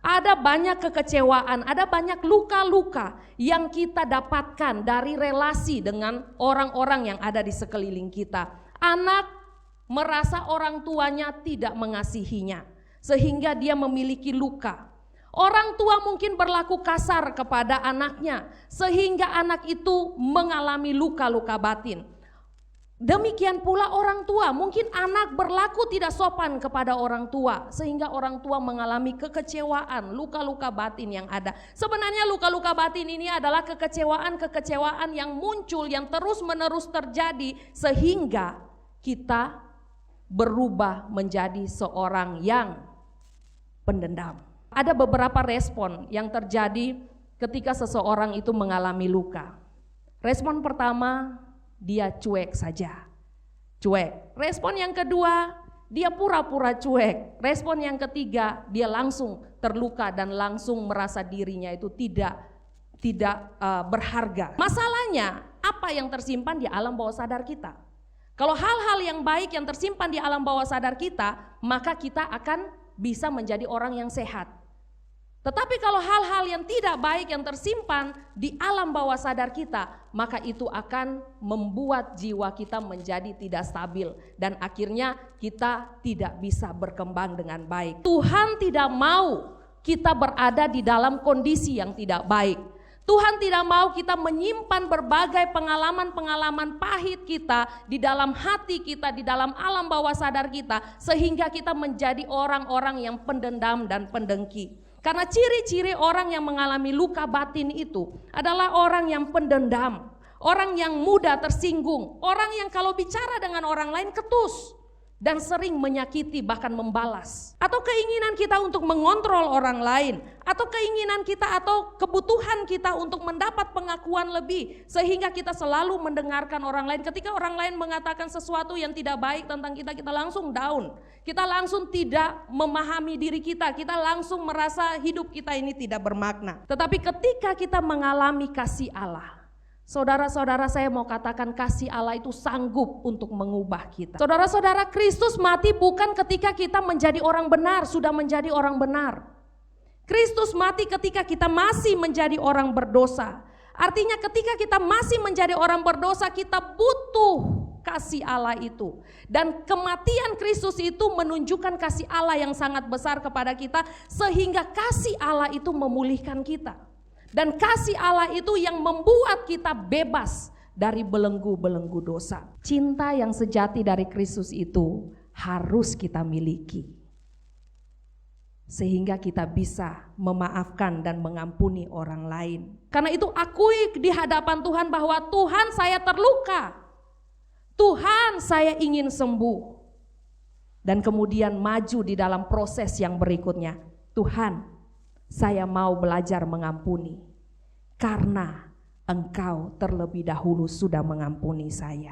Ada banyak kekecewaan, ada banyak luka-luka yang kita dapatkan dari relasi dengan orang-orang yang ada di sekeliling kita. Anak merasa orang tuanya tidak mengasihinya, sehingga dia memiliki luka. Orang tua mungkin berlaku kasar kepada anaknya, sehingga anak itu mengalami luka-luka batin. Demikian pula orang tua, mungkin anak berlaku tidak sopan kepada orang tua, sehingga orang tua mengalami kekecewaan, luka-luka batin yang ada. Sebenarnya luka-luka batin ini adalah kekecewaan-kekecewaan yang muncul, yang terus-menerus terjadi, sehingga kita berubah menjadi seorang yang pendendam. Ada beberapa respon yang terjadi ketika seseorang itu mengalami luka. Respon pertama, dia cuek saja, cuek. Respon yang kedua, dia pura-pura cuek. Respon yang ketiga, dia langsung terluka dan langsung merasa dirinya itu tidak berharga. Masalahnya, apa yang tersimpan di alam bawah sadar kita? Kalau hal-hal yang baik yang tersimpan di alam bawah sadar kita, maka kita akan bisa menjadi orang yang sehat. Tetapi kalau hal-hal yang tidak baik yang tersimpan di alam bawah sadar kita, maka itu akan membuat jiwa kita menjadi tidak stabil dan akhirnya kita tidak bisa berkembang dengan baik. Tuhan tidak mau kita berada di dalam kondisi yang tidak baik. Tuhan tidak mau kita menyimpan berbagai pengalaman-pengalaman pahit kita di dalam hati kita, di dalam alam bawah sadar kita, sehingga kita menjadi orang-orang yang pendendam dan pendengki. Karena ciri-ciri orang yang mengalami luka batin itu adalah orang yang pendendam, orang yang mudah tersinggung, orang yang kalau bicara dengan orang lain ketus dan sering menyakiti bahkan membalas. Atau keinginan kita untuk mengontrol orang lain, atau keinginan kita atau kebutuhan kita untuk mendapat pengakuan lebih, sehingga kita selalu mendengarkan orang lain. Ketika orang lain mengatakan sesuatu yang tidak baik tentang kita, kita langsung down. Kita langsung tidak memahami diri kita langsung merasa hidup kita ini tidak bermakna. Tetapi ketika kita mengalami kasih Allah, saudara-saudara, saya mau katakan kasih Allah itu sanggup untuk mengubah kita. Saudara-saudara, Kristus mati bukan ketika kita menjadi orang benar, sudah menjadi orang benar. Kristus mati ketika kita masih menjadi orang berdosa. Artinya ketika kita masih menjadi orang berdosa, kita butuh kasih Allah itu. Dan kematian Kristus itu menunjukkan kasih Allah yang sangat besar kepada kita, sehingga kasih Allah itu memulihkan kita. Dan kasih Allah itu yang membuat kita bebas dari belenggu-belenggu dosa. Cinta yang sejati dari Kristus itu harus kita miliki, sehingga kita bisa memaafkan dan mengampuni orang lain. Karena itu akui di hadapan Tuhan bahwa Tuhan, saya terluka, Tuhan, saya ingin sembuh. Dan kemudian maju di dalam proses yang berikutnya. Tuhan, saya mau belajar mengampuni, karena Engkau terlebih dahulu sudah mengampuni saya.